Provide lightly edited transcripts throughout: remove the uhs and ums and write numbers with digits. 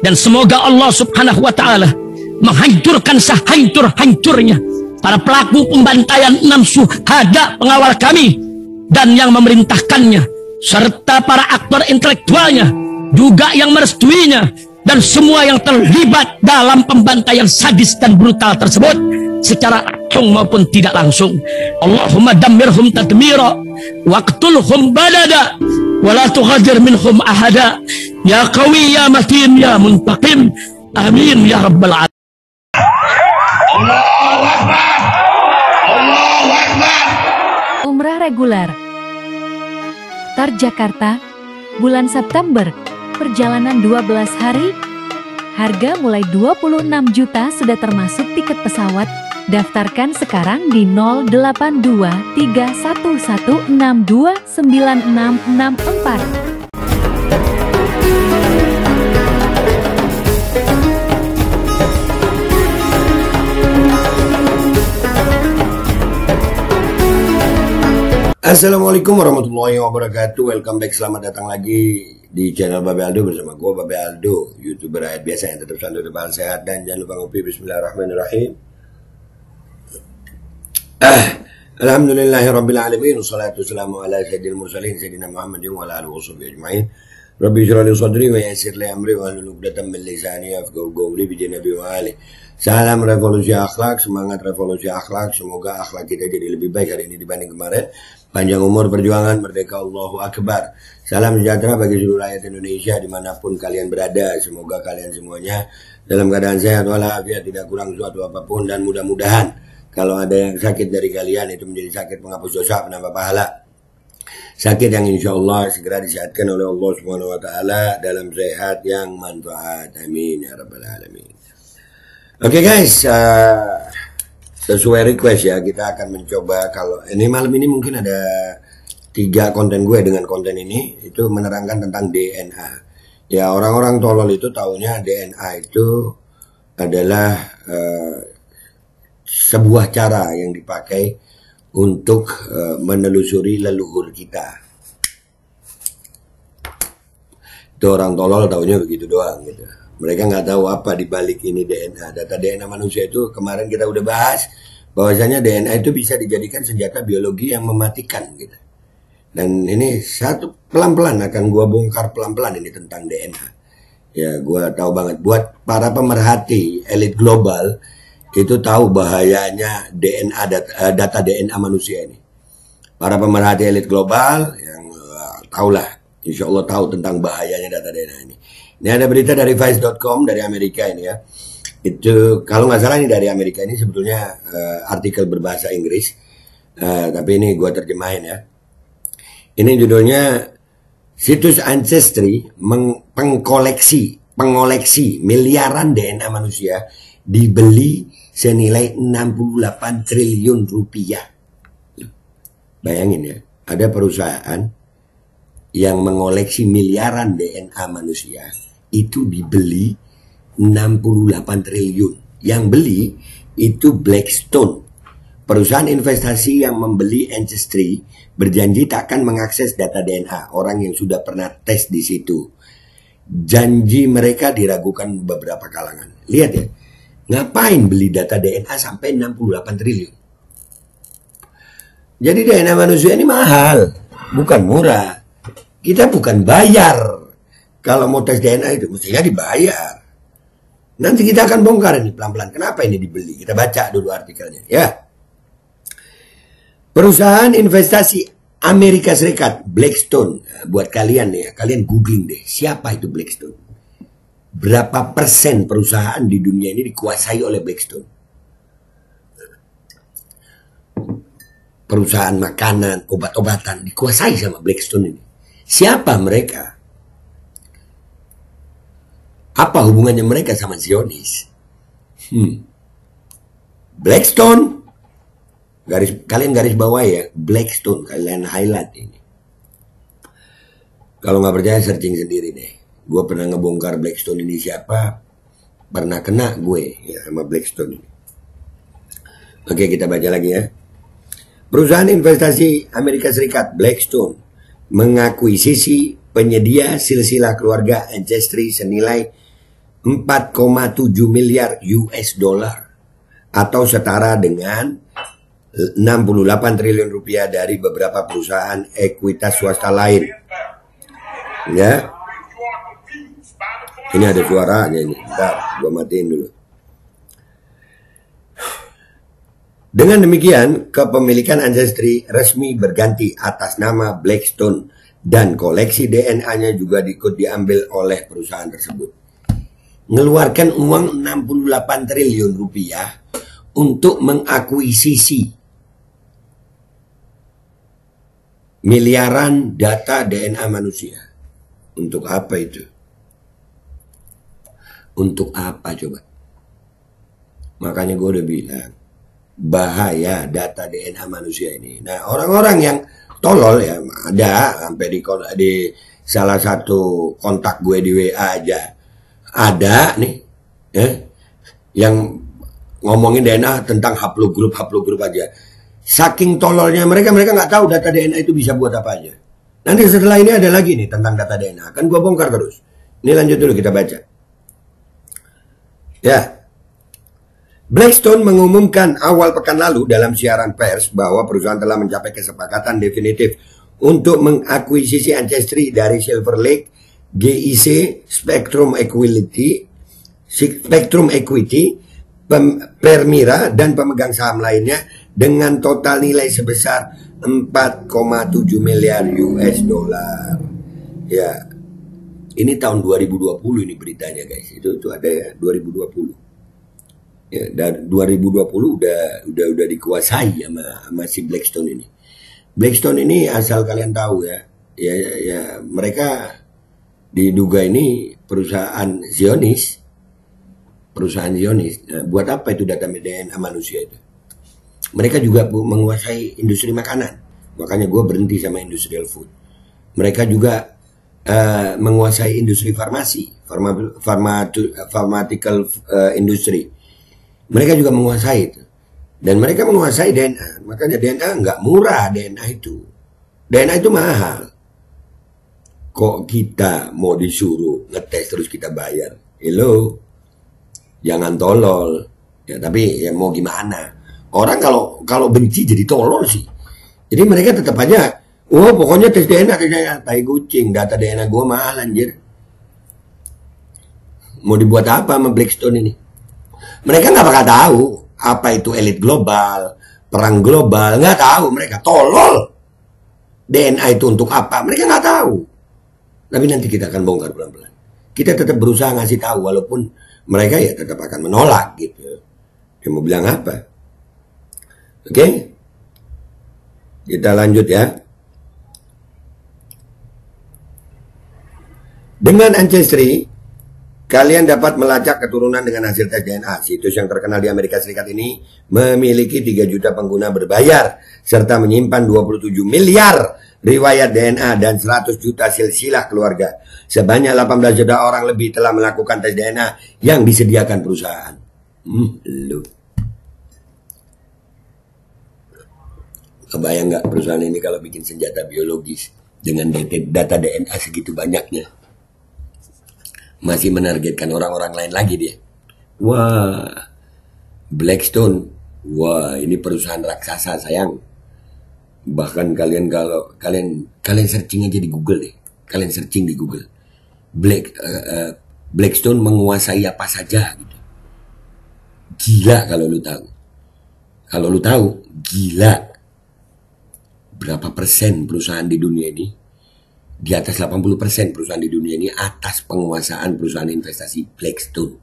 Dan semoga Allah subhanahu wa ta'ala menghancurkan sehancur-hancurnya para pelaku pembantaian 6 syuhada pengawal kami dan yang memerintahkannya, serta para aktor intelektualnya juga yang merestuinya, dan semua yang terlibat dalam pembantaian sadis dan brutal tersebut secara langsung maupun tidak langsung. Allahumma dammirhum tadmira waqtulhum badada wala tughadir minhum ahada ya qawi ya matin ya muntaqim amin ya rabbal alamin. Allahu Akbar. Allahu Akbar. Umrah reguler Tar Jakarta bulan September, perjalanan 12 hari, harga mulai 26 juta sudah termasuk tiket pesawat. Daftarkan sekarang di 082311629664. Assalamualaikum warahmatullahi wabarakatuh. Welcome back, selamat datang lagi di channel Babe Aldo bersama gue Babe Aldo, YouTuber rakyat biasa yang tetap santai, tetap sehat, dan jangan lupa ngopi. Bismillahirrahmanirrahim. Alhamdulillahirabbil alamin, wassalatu wassalamu ala sayyidil mursalin sayyidina Muhammadin wa ala alihi washabbihi ajmain. Rabbi shrah li sadri wa yassir li amri wa hlul 'uqdatam min lisani yafqahu qawli bi nabi wa ali. Salam revolusi akhlak, semangat revolusi akhlak. Semoga akhlak kita jadi lebih baik hari ini dibanding kemarin. Panjang umur perjuangan, merdeka, Allahu Akbar. Salam sejahtera bagi seluruh rakyat Indonesia dimanapun kalian berada. Semoga kalian semuanya dalam keadaan sehat walafiat, tidak kurang suatu apapun, dan mudah-mudahan kalau ada yang sakit dari kalian itu menjadi sakit penghapus dosa, penambah pahala. Sakit yang insya Allah segera disehatkan oleh Allah Subhanahu wa Ta'ala dalam sehat yang manfaat. Amin ya rabbal alamin. Oke guys, sesuai request ya, kita akan mencoba. Kalau ini malam ini mungkin ada 3 konten gue. Dengan konten ini itu menerangkan tentang DNA. Ya, orang-orang tolol itu taunya DNA itu adalah sebuah cara yang dipakai untuk menelusuri leluhur kita. Itu orang tolol taunya begitu doang gitu. Mereka nggak tahu apa dibalik ini DNA. Data DNA manusia itu kemarin kita udah bahas bahwasanya DNA itu bisa dijadikan senjata biologi yang mematikan gitu. Dan ini satu pelan-pelan akan gua bongkar pelan-pelan ini tentang DNA. Ya, gua tahu banget buat para pemerhati elit global itu tahu bahayanya DNA data DNA manusia ini. Para pemerhati elit global yang tahulah, insya Allah tahu tentang bahayanya data DNA ini. Ini ada berita dari Vice.com dari Amerika ini ya. Itu kalau nggak salah ini dari Amerika, ini sebetulnya artikel berbahasa Inggris. Tapi ini gue terjemahin ya. Ini judulnya, situs Ancestry pengoleksi miliaran DNA manusia dibeli senilai 68 triliun rupiah. Bayangin ya, ada perusahaan yang mengoleksi miliaran DNA manusia itu dibeli 68 triliun. Yang beli itu Blackstone. Perusahaan investasi yang membeli Ancestry berjanji tak akan mengakses data DNA orang yang sudah pernah tes di situ. Janji mereka diragukan beberapa kalangan. Lihat ya, ngapain beli data DNA sampai 68 triliun? Jadi DNA manusia ini mahal, bukan murah. Kita bukan bayar. Kalau mau tes DNA itu mestinya dibayar. Nanti kita akan bongkar ini pelan-pelan. Kenapa ini dibeli? Kita baca dulu artikelnya ya. Perusahaan investasi Amerika Serikat, Blackstone. Buat kalian ya, kalian googling deh, siapa itu Blackstone? Berapa persen perusahaan di dunia ini dikuasai oleh Blackstone? Perusahaan makanan, obat-obatan dikuasai sama Blackstone ini. Siapa mereka? Apa hubungannya mereka sama Zionis? Blackstone. Kalian garis bawah ya, Blackstone. Kalian highlight ini. Kalau nggak percaya searching sendiri deh. Gue pernah ngebongkar Blackstone ini siapa. Pernah kena gue ya sama Blackstone ini. Oke, kita baca lagi ya. Perusahaan investasi Amerika Serikat, Blackstone, mengakuisisi penyedia silsilah keluarga Ancestry senilai 4,7 miliar US dollar atau setara dengan 68 triliun rupiah dari beberapa perusahaan ekuitas swasta lain. Ya. Ini ada suaranya ini. Bentar, gua matiin dulu. Dengan demikian, kepemilikan Ancestry resmi berganti atas nama Blackstone dan koleksi DNA-nya juga ikut diambil oleh perusahaan tersebut. Mengeluarkan uang 68 triliun rupiah untuk mengakuisisi miliaran data DNA manusia. Untuk apa itu? Untuk apa coba? Makanya gue udah bilang, bahaya data DNA manusia ini. Nah, orang-orang yang tolol ya ada sampai di salah satu kontak gue di WA aja ada nih yang ngomongin DNA tentang haplogrup aja. Saking tololnya mereka nggak tahu data DNA itu bisa buat apa aja. Nanti setelah ini ada lagi nih tentang data DNA. Kan gue bongkar terus. Ini lanjut dulu kita baca. Ya. Blackstone mengumumkan awal pekan lalu dalam siaran pers bahwa perusahaan telah mencapai kesepakatan definitif untuk mengakuisisi Ancestry dari Silver Lake, GIC, Spectrum Equity, Permira, dan pemegang saham lainnya dengan total nilai sebesar 4,7 miliar US dollar. Ya, ini tahun 2020 ini beritanya guys. Itu ada ya 2020. Ya, dan 2020 udah dikuasai sama si Blackstone ini. Blackstone ini asal kalian tahu ya mereka diduga ini perusahaan Zionis. Nah, buat apa itu data DNA manusia itu? Mereka juga menguasai industri makanan. Makanya gue berhenti sama industrial food. Mereka juga menguasai industri farmasi, pharmaceutical industry. Mereka juga menguasai itu. Dan mereka menguasai DNA. Makanya DNA nggak murah DNA itu. DNA itu mahal. Kok kita mau disuruh ngetes terus kita bayar? Hello? Jangan tolol. Ya, tapi ya mau gimana? Orang kalau benci jadi tolol sih. Jadi mereka tetap aja, pokoknya tes DNA. Tai kucing, data DNA gue mahal anjir. Mau dibuat apa sama Blackstone ini? Mereka nggak bakal tahu apa itu elit global, perang global, nggak tahu mereka tolol. DNA itu untuk apa? Mereka nggak tahu. Tapi nanti kita akan bongkar pelan-pelan. Kita tetap berusaha ngasih tahu walaupun mereka ya tetap akan menolak gitu. Dia mau bilang apa? Oke? Kita lanjut ya. Dengan Ancestry, kalian dapat melacak keturunan dengan hasil tes DNA. Situs yang terkenal di Amerika Serikat ini memiliki 3 juta pengguna berbayar serta menyimpan 27 miliar riwayat DNA dan 100 juta silsilah keluarga. Sebanyak 18 juta orang lebih telah melakukan tes DNA yang disediakan perusahaan. Kebayang nggak perusahaan ini kalau bikin senjata biologis dengan data DNA segitu banyaknya? Masih menargetkan orang-orang lain lagi dia. Wah, Blackstone. Wah, ini perusahaan raksasa sayang. Bahkan kalau kalian searching aja di Google deh. Kalian searching di Google. Blackstone menguasai apa saja gitu. Gila kalau lu tahu. Kalau lu tahu, gila. Berapa persen perusahaan di dunia ini? Di atas 80% perusahaan di dunia ini atas penguasaan perusahaan investasi Blackstone.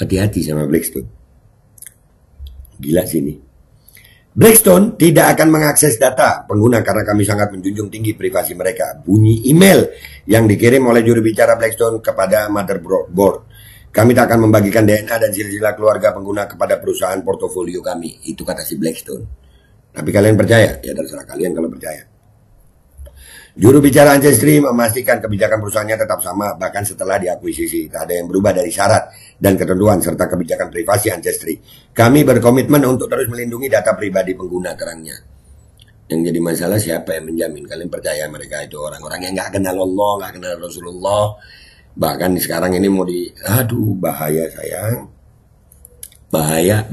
Hati-hati sama Blackstone. Gila sini. Blackstone tidak akan mengakses data pengguna karena kami sangat menjunjung tinggi privasi mereka. Bunyi email yang dikirim oleh juru bicara Blackstone kepada motherboard. Kami tak akan membagikan DNA dan silsilah keluarga pengguna kepada perusahaan portofolio kami. Itu kata si Blackstone. Tapi kalian percaya? Ya terserah kalian kalau percaya. Juru bicara Ancestry memastikan kebijakan perusahaannya tetap sama bahkan setelah diakuisisi. Tak ada yang berubah dari syarat dan ketentuan serta kebijakan privasi Ancestry. Kami berkomitmen untuk terus melindungi data pribadi pengguna, terangnya. Yang jadi masalah siapa yang menjamin? Kalian percaya mereka itu orang-orang yang nggak kenal Allah, nggak kenal Rasulullah, Bahkan sekarang ini mau aduh bahaya sayang. Bahaya.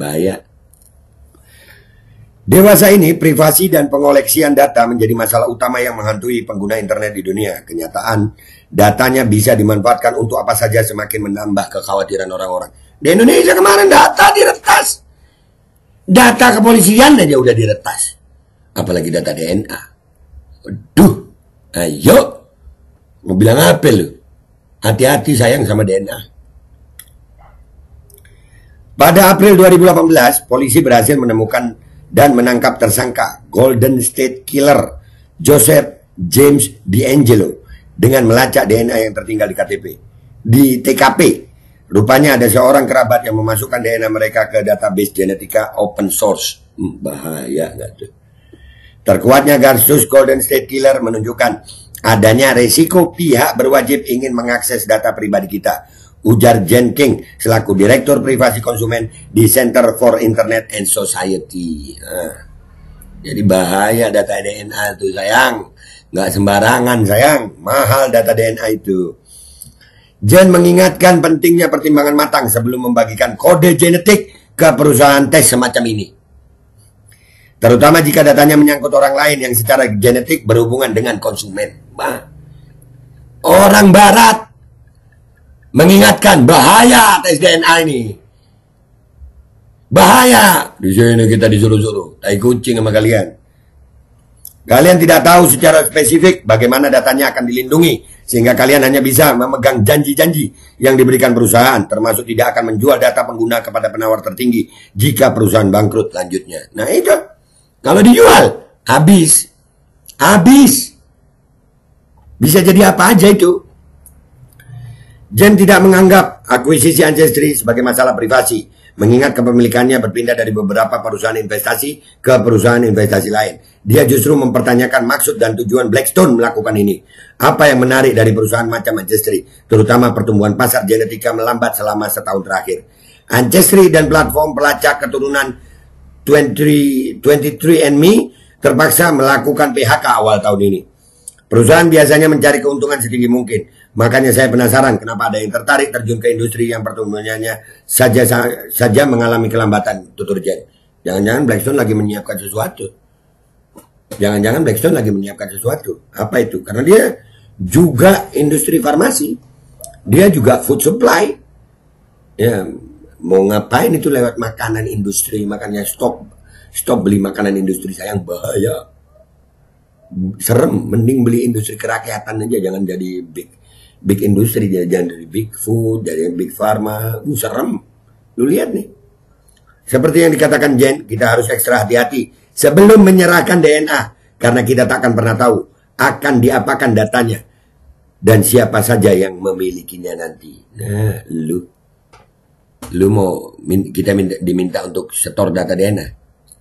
Dewasa ini, privasi dan pengoleksian data menjadi masalah utama yang menghantui pengguna internet di dunia. Kenyataan, datanya bisa dimanfaatkan untuk apa saja, semakin menambah kekhawatiran orang-orang. Di Indonesia kemarin data diretas. Data kepolisian aja udah diretas. Apalagi data DNA. Aduh, ayo. Mau bilang apa lu? Hati-hati sayang sama DNA. Pada April 2018, polisi berhasil menemukan dan menangkap tersangka Golden State Killer Joseph James DeAngelo dengan melacak DNA yang tertinggal di TKP. Rupanya ada seorang kerabat yang memasukkan DNA mereka ke database genetika open source. Bahaya nggak tuh? Terkuatnya kasus Golden State Killer menunjukkan adanya resiko pihak berwajib ingin mengakses data pribadi kita, ujar Jen King selaku Direktur Privasi Konsumen di Center for Internet and Society. Jadi bahaya data DNA itu sayang, nggak sembarangan sayang, mahal data DNA itu. Jen mengingatkan pentingnya pertimbangan matang sebelum membagikan kode genetik ke perusahaan tes semacam ini. Terutama jika datanya menyangkut orang lain yang secara genetik berhubungan dengan konsumen. Orang Barat mengingatkan bahaya tes DNA ini. Bahaya. Di sini kita disuruh-suruh. Tai kucing sama kalian. Kalian tidak tahu secara spesifik bagaimana datanya akan dilindungi. Sehingga kalian hanya bisa memegang janji-janji yang diberikan perusahaan. Termasuk tidak akan menjual data pengguna kepada penawar tertinggi jika perusahaan bangkrut lanjutnya. Nah itu. Kalau dijual, habis. Habis. Bisa jadi apa aja itu. Jen tidak menganggap akuisisi Ancestry sebagai masalah privasi, mengingat kepemilikannya berpindah dari beberapa perusahaan investasi ke perusahaan investasi lain. Dia justru mempertanyakan maksud dan tujuan Blackstone melakukan ini. Apa yang menarik dari perusahaan macam Ancestry, terutama pertumbuhan pasar genetika melambat selama setahun terakhir. Ancestry dan platform pelacak keturunan 23andMe terpaksa melakukan PHK awal tahun ini. Perusahaan biasanya mencari keuntungan setinggi mungkin. Makanya saya penasaran kenapa ada yang tertarik terjun ke industri yang pertumbuhannya saja mengalami kelambatan, tutur Jen. Jangan-jangan Blackstone lagi menyiapkan sesuatu. Jangan-jangan Blackstone lagi menyiapkan sesuatu. Apa itu? Karena dia juga industri farmasi. Dia juga food supply. Ya, mau ngapain itu lewat makanan industri? Makanya stop beli makanan industri, sayang, bahaya. Serem, mending beli industri kerakyatan aja, jangan jadi big industri, jangan dari big food, jadi big pharma. Serem. Lu lihat nih. Seperti yang dikatakan Jen, kita harus ekstra hati-hati sebelum menyerahkan DNA karena kita tak akan pernah tahu akan diapakan datanya dan siapa saja yang memilikinya nanti. Nah, lu mau kita diminta untuk setor data DNA?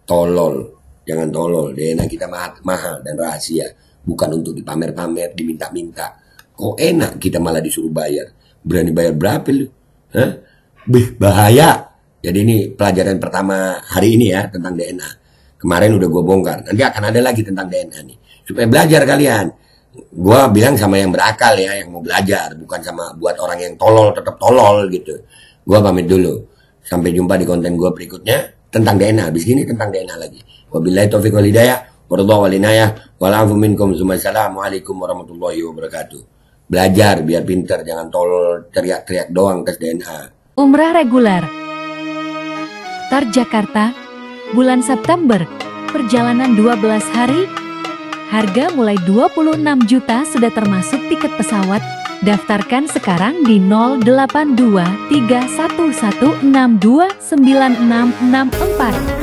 Tolol. Jangan tolol, DNA kita mahal dan rahasia. Bukan untuk dipamer-pamer, diminta-minta. Kok enak kita malah disuruh bayar. Berani bayar berapa lu? Hah? Bahaya. Jadi ini pelajaran pertama hari ini ya tentang DNA. Kemarin udah gue bongkar. Nanti akan ada lagi tentang DNA nih. Supaya belajar kalian. Gue bilang sama yang berakal ya, yang mau belajar. Bukan sama buat orang yang tolol, tetap tolol gitu. Gue pamit dulu. Sampai jumpa di konten gue berikutnya tentang DNA. Habis ini tentang DNA lagi. Wabillahi taufiq wal hidayah, waradha wal inayah, wal afu minkum, assalamualaikum warahmatullahi wabarakatuh. Belajar biar pinter, jangan tolol teriak-teriak doang tes DNA. Umrah reguler Tar Jakarta, bulan September, perjalanan 12 hari, harga mulai 26 juta sudah termasuk tiket pesawat. Daftarkan sekarang di 082311629664.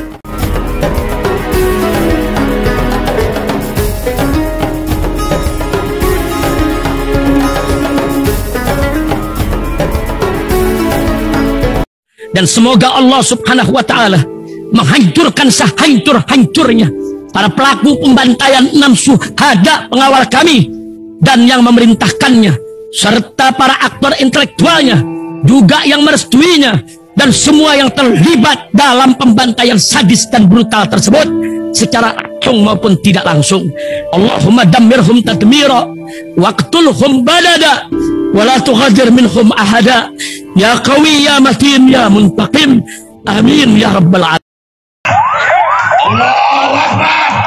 Dan semoga Allah subhanahu wa ta'ala menghancurkan sehancur-hancurnya para pelaku pembantaian 6 syuhada pengawal kami dan yang memerintahkannya, serta para aktor intelektualnya juga yang merestuinya, dan semua yang terlibat dalam pembantaian sadis dan brutal tersebut secara langsung maupun tidak langsung. Allahumma dammirhum tadmira waqtulhum badada wa la tughadir minhum ahada ya qawi ya matin ya muntaqim amin ya rabbal alamin. Allahu Akbar.